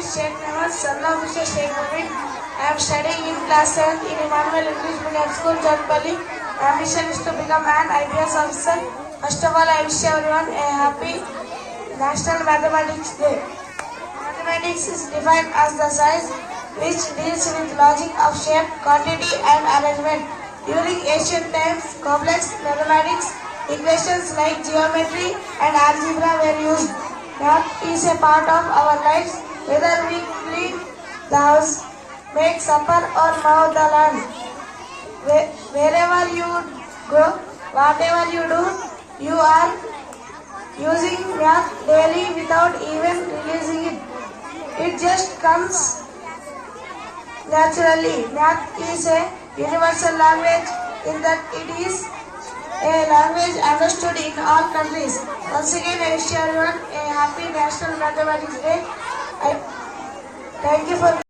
Sheikh Ahmed, son of Mr. Sheikh Hamid. I am studying in class 7th in Emmanuel English Medium School, Jodhpally. My ambition is to become an IPS officer. First of all, I wish everyone a happy National Mathematics Day. Mathematics is defined as the science which deals with logic of shape, quantity and arrangement. During ancient times, complex mathematics equations like geometry and algebra were used. Math is a part of our lives, whether we clean the house, make supper or mow the lawn. Wherever you go, whatever you do, you are using math daily without even realizing it. It just comes naturally. Math is a universal language in that it is a language understood in all countries. Once again, I wish everyone a happy National Mathematics Day. Thank you for